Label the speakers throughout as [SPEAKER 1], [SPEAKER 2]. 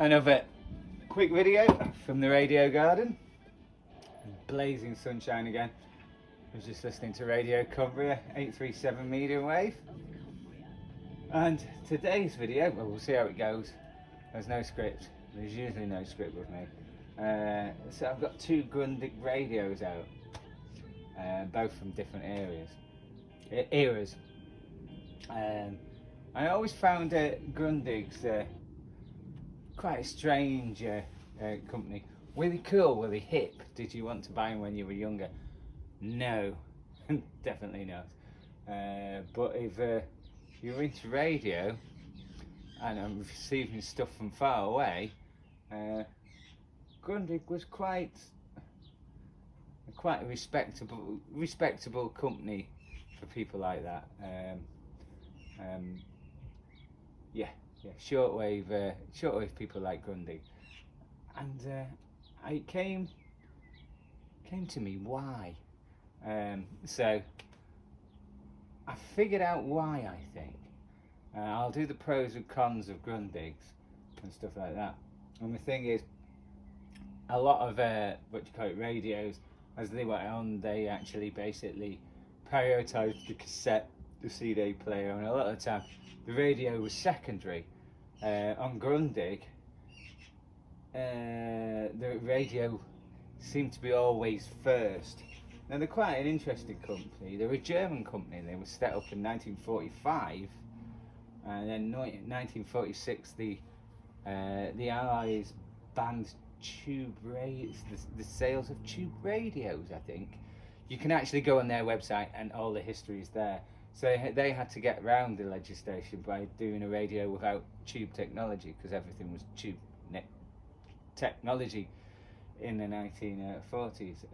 [SPEAKER 1] Another quick video from the radio garden. Blazing sunshine again. I was just listening to Radio Cumbria 837 medium wave. And today's video, well, we'll see how it goes. There's no script. There's usually no script with me. So I've got two Grundig radios out, both from different eras. I always found Grundig's quite a strange company. Were they cool? Were they hip? Did you want to buy them when you were younger? No, definitely not. But if you're into radio and I'm receiving stuff from far away, Grundig was quite a respectable company for people like that. Yeah, shortwave people like Grundig, and it came to me why. So I figured out why. I think I'll do the pros and cons of Grundig's and stuff like that. And the thing is, a lot of radios, as they went on, they actually basically prioritised the cassette, the CD player, and a lot of the time the radio was secondary. On Grundig, the radio seemed to be always first. Now they're quite an interesting company. They're a German company. They were set up in 1945, and then 1946 the Allies banned the sales of tube radios. I think you can actually go on their website and all the history is there. So they had to get around the legislation by doing a radio without tube technology, because everything was tube technology in the 1940s.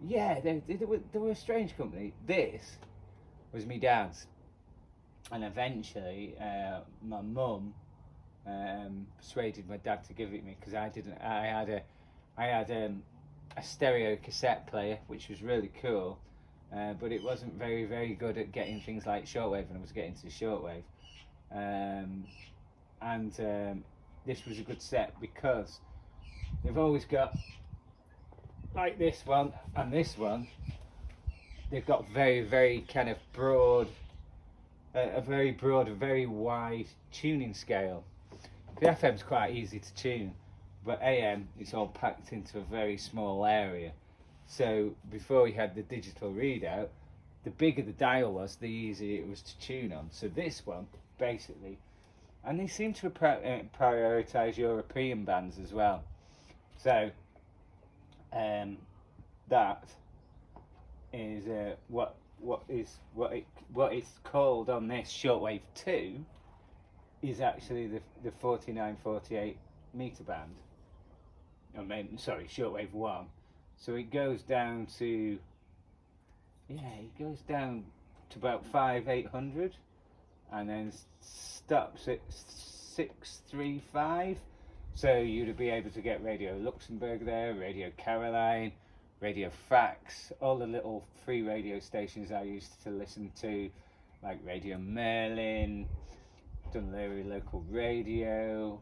[SPEAKER 1] Yeah, they were a strange company. This was my dad's, and eventually my mum persuaded my dad to give it me, because I didn't. I had a stereo cassette player, which was really cool. But it wasn't very good at getting things like shortwave, and I was getting to shortwave. This was a good set because they've always got, like this one and this one, they've got very kind of broad, a very wide tuning scale. The FM's quite easy to tune, but AM, it's all packed into a very small area. So before we had the digital readout, the bigger the dial was, the easier it was to tune on. So this one, basically, and they seem to prioritise European bands as well. So that is what it's called on this shortwave 2 is actually the 49-48 meter band. Shortwave 1. So it goes down to about 5,800, and then stops at 635. So you'd be able to get Radio Luxembourg there, Radio Caroline, Radio Fax, all the little free radio stations I used to listen to, like Radio Merlin, Dunleary Local Radio,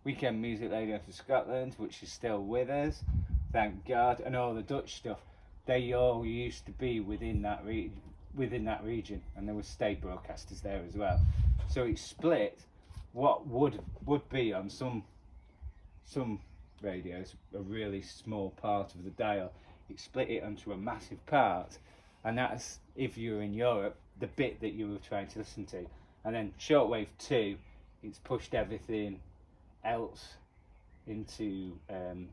[SPEAKER 1] Weekend Music Radio for Scotland, which is still with us, thank God, and all the Dutch stuff. They all used to be within that region, and there were state broadcasters there as well. So it split what would be on some radios a really small part of the dial. It split it onto a massive part, and that's, if you're in Europe, the bit that you were trying to listen to. And then shortwave 2, it's pushed everything else into the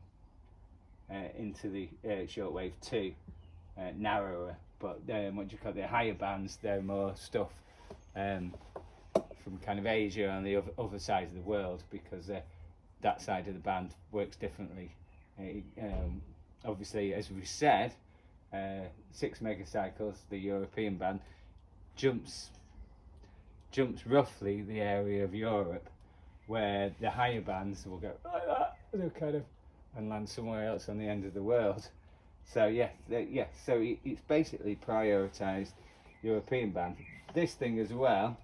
[SPEAKER 1] shortwave 2, narrower, but the higher bands, they're more stuff from kind of Asia and the other side of the world, because that side of the band works differently. Obviously, as we said, 6 megacycles, the European band jumps roughly the area of Europe, where the higher bands will go like that, they'll kind of, and land somewhere else on the end of the world. So so it's basically prioritised European band. This thing as well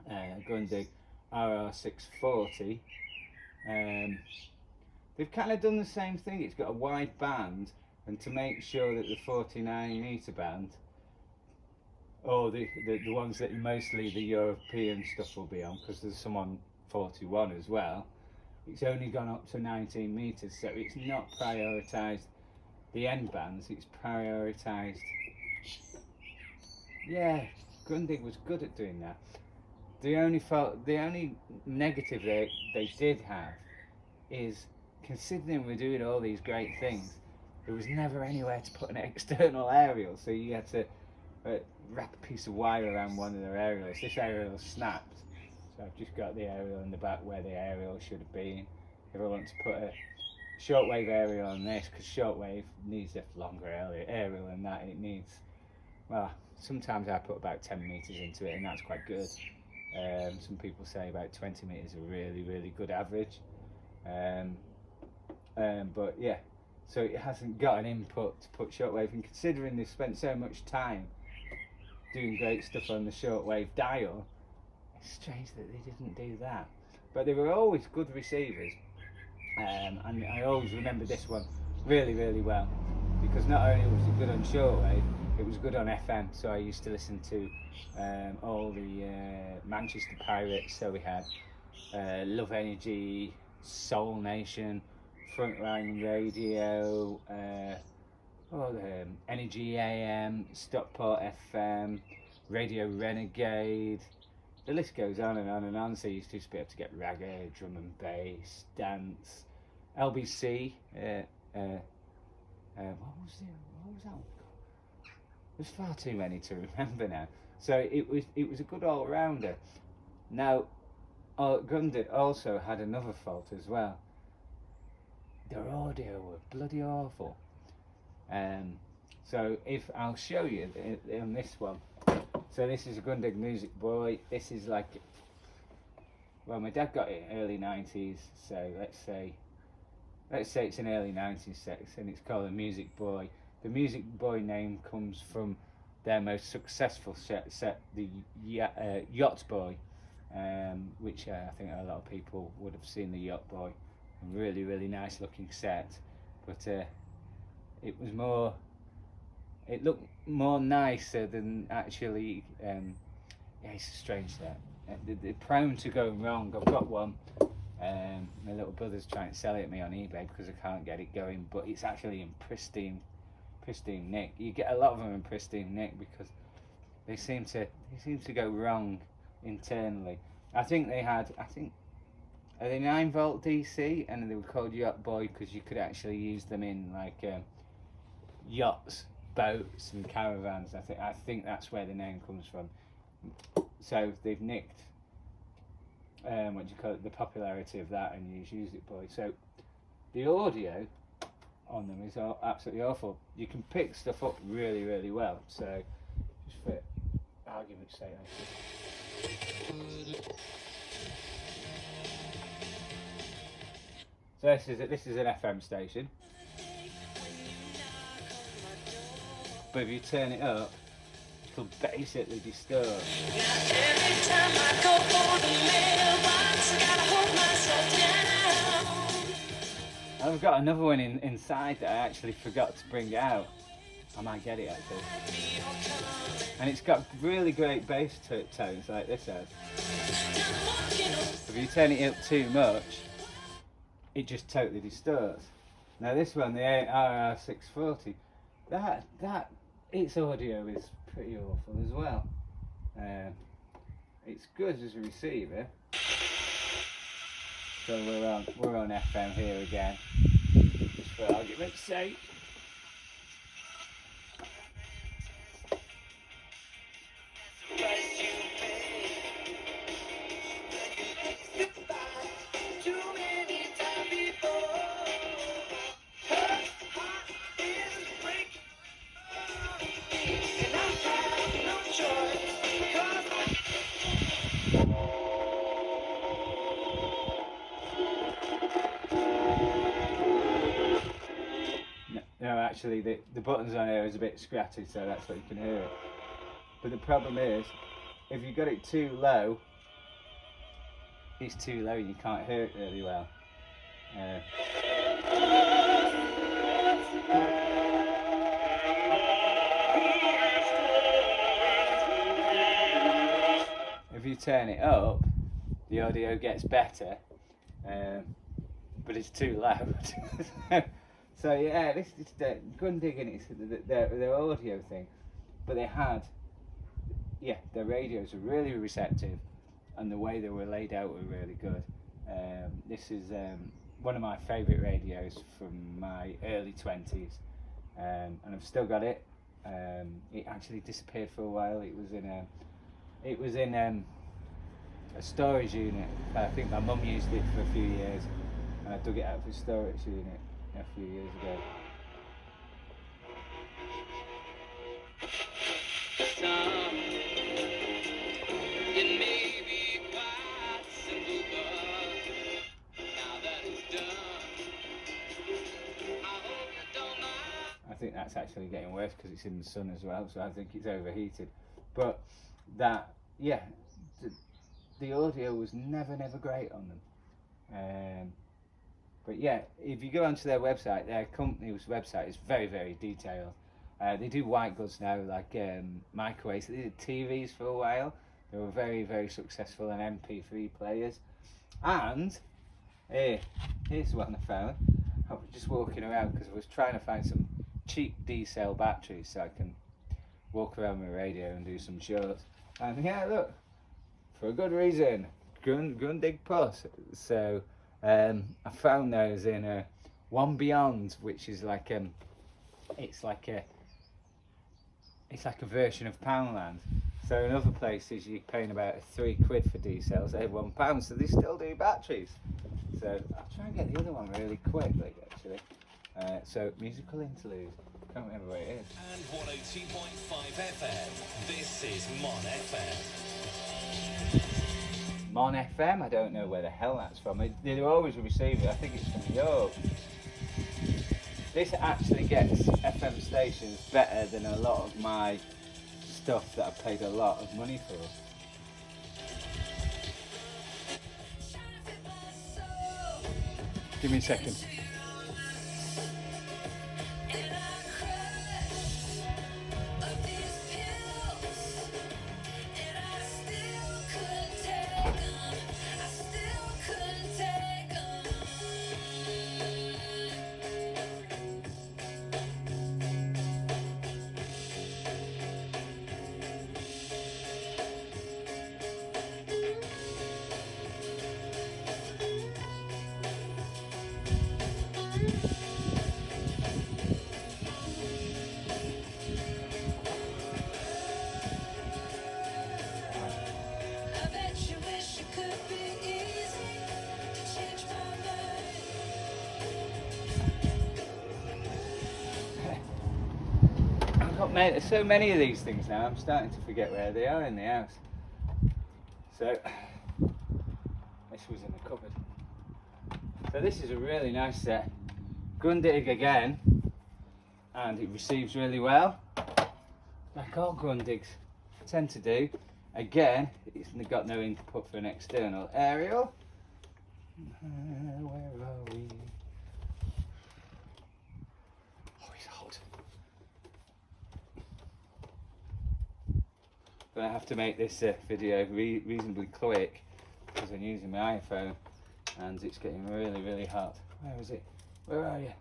[SPEAKER 1] Grundig RR640. They've kind of done the same thing. It's got a wide band, and to make sure that the 49 metre band, or the ones that mostly the European stuff will be on, because there's some on 41 as well, it's only gone up to 19 metres, so it's not prioritised the end bands, it's prioritised. Yeah, Grundig was good at doing that. The only negative they did have is, considering we're doing all these great things, there was never anywhere to put an external aerial, so you had to wrap a piece of wire around one of their aerials. This aerial snapped, so I've just got the aerial in the back where the aerial should have been. If I want to put a shortwave aerial on this, because shortwave needs a longer aerial than that, it needs, well, sometimes I put about 10 metres into it, and that's quite good. Some people say about 20 metres is a really, really good average. But yeah, so it hasn't got an input to put shortwave, and considering they've spent so much time doing great stuff on the shortwave dial, it's strange that they didn't do that. But they were always good receivers, and I always remember this one really, really well, because not only was it good on shortwave, it was good on FM. So I used to listen to all the Manchester Pirates, so we had Love Energy, Soul Nation, Frontline Radio, Energy AM, Stockport FM, Radio Renegade. The list goes on and on and on. So you used to be able to get reggae, drum and bass, dance, LBC. What was that one? There's far too many to remember now. So it was a good all rounder. Now, Grundig also had another fault as well. Their audio were bloody awful. So if I'll show you on this one. So this is a Grundig Music Boy. This is like, well, my dad got it early 90s. So let's say it's an early 90s set, and it's called a Music Boy. The Music Boy name comes from their most successful set, the Yacht Boy, which I think a lot of people would have seen the Yacht Boy. A really, really nice looking set, but it looked more nicer than actually. Yeah, it's a strange set. They're prone to going wrong. I've got one. My little brother's trying to sell it to me on eBay because I can't get it going, but it's actually in pristine nick. You get a lot of them in pristine nick because they seem to go wrong internally. I think are they 9-volt DC, and they were called Yacht Boy because you could actually use them in like yachts, boats and caravans. I think that's where the name comes from. So they've nicked the popularity of that and used Music Boy. So the audio on them is absolutely awful. You can pick stuff up really, really well. So just for argument's sake, so this is an FM station, but if you turn it up, it'll basically distort. Every time I go for the mailbox, I gotta hold myself down. I've got another one inside that I actually forgot to bring out. I might get it actually. And it's got really great bass tones like this has. If you turn it up too much, it just totally distorts. Now this one, the RR640, that its audio is pretty awful as well. It's good as a receiver. So we're on FM here again, just for argument's sake. No, actually, the buttons on here is a bit scratchy, so that's what you can hear it. But the problem is, if you got it too low, it's too low, you can't hear it really well. If you turn it up, the audio gets better, but it's too loud. So yeah, this is Grundig, and it's their audio thing, but they had, their radios were really receptive, and the way they were laid out were really good. This is one of my favourite radios from my early 20s, and I've still got it. It actually disappeared for a while. It was in a storage unit. I think my mum used it for a few years, and I dug it out of a storage unit a few years ago. I think that's actually getting worse because it's in the sun as well, so I think it's overheated. But the audio was never great on them. But yeah, if you go onto their website, their company's website is very detailed. They do white goods now, like microwaves. They did TVs for a while. They were very successful in MP3 players. And here's one I found. I was just walking around because I was trying to find some cheap D-cell batteries so I can walk around my radio and do some shows. And yeah, look, for a good reason, Grundig Plus. So I found those in One Beyond, which is like it's like a version of Poundland. So in other places you're paying about £3 for D-cells, they have £1, so they still do batteries. So I'll try and get the other one really quickly actually. So musical interlude. Can't remember where it is.
[SPEAKER 2] And 102.5 FM. This is Mon FM.
[SPEAKER 1] Mon FM. I don't know where the hell that's from. They're always a receiver. I think it's from Europe. This actually gets FM stations better than a lot of my stuff that I paid a lot of money for. Give me a second. Mate, there's so many of these things now, I'm starting to forget where they are in the house. So, this was in the cupboard. So this is a really nice set. Grundig again, and it receives really well, like all Grundigs tend to do. Again, it's got no input for an external aerial. Where are we? But I have to make this video reasonably quick because I'm using my iPhone and it's getting really hot. Where is it? Where are you?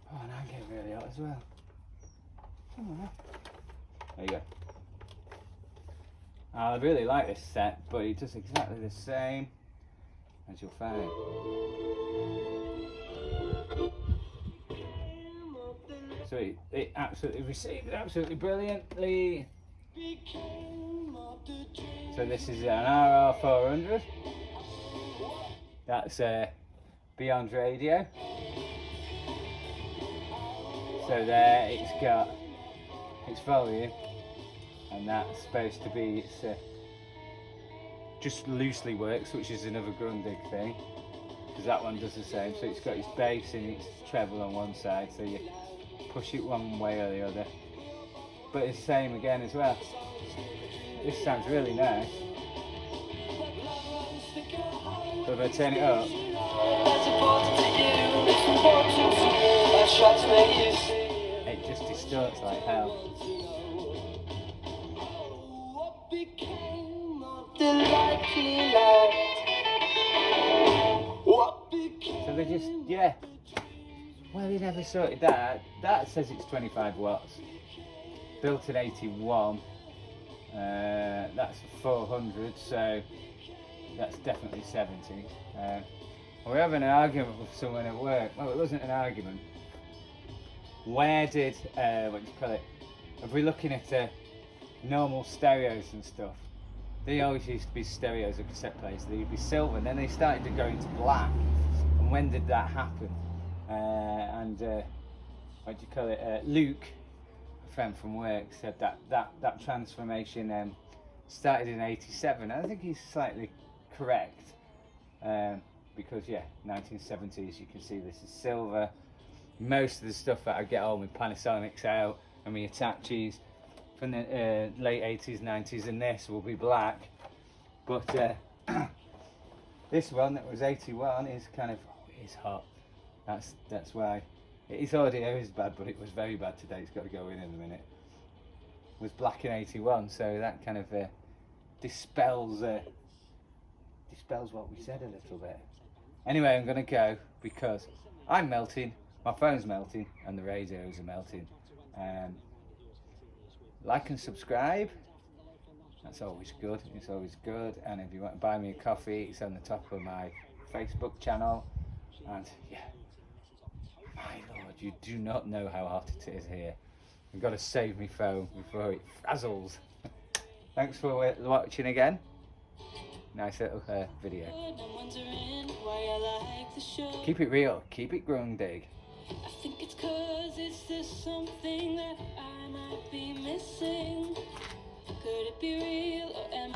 [SPEAKER 1] Oh, and I'm getting really hot as well. There you go. I really like this set, but it does exactly the same as you'll find. So it absolutely received absolutely brilliantly. So this is an RR400. That's Beyond Radio. So there it's got its volume, and that's supposed to be just loosely works, which is another Grundig thing, because that one does the same. So it's got its bass and its treble on one side, so you push it one way or the other, but it's the same again as well. This sounds really nice. But if I turn it up, it just distorts like hell. So they just, yeah. Well, they never sorted that. That says it's 25 watts. Built in 81. That's 400, so that's definitely 70. We're having an argument with someone at work. Well, it wasn't an argument. Where did, what do you call it? If we're looking at normal stereos and stuff, they always used to be stereos of cassette players. They would be silver, and then they started to go into black. And when did that happen? What do you call it? Luke, a friend from work, said that transformation started in '87. I think he's slightly correct, because yeah, 1970s. You can see this is silver. Most of the stuff that I get on with Panasonics out and my Hitachis from the late 80s, 90s, and this will be black. But this one that was 81 is kind of is hot. That's why its audio is bad, but it was very bad today. It's got to go in a minute. It was black in 81, so that kind of dispels what we said a little bit. Anyway, I'm gonna go because I'm melting. My phone's melting and the radios are melting. Like and subscribe. That's always good. It's always good. And if you want to buy me a coffee, it's on the top of my Facebook channel. And yeah, my lord, you do not know how hot it is here. I've got to save my phone before it frazzles. Thanks for watching again. Nice little video. Keep it real. Keep it Grundig.
[SPEAKER 3] I think it's 'cause it's just something that I might be missing. Could it be real or am I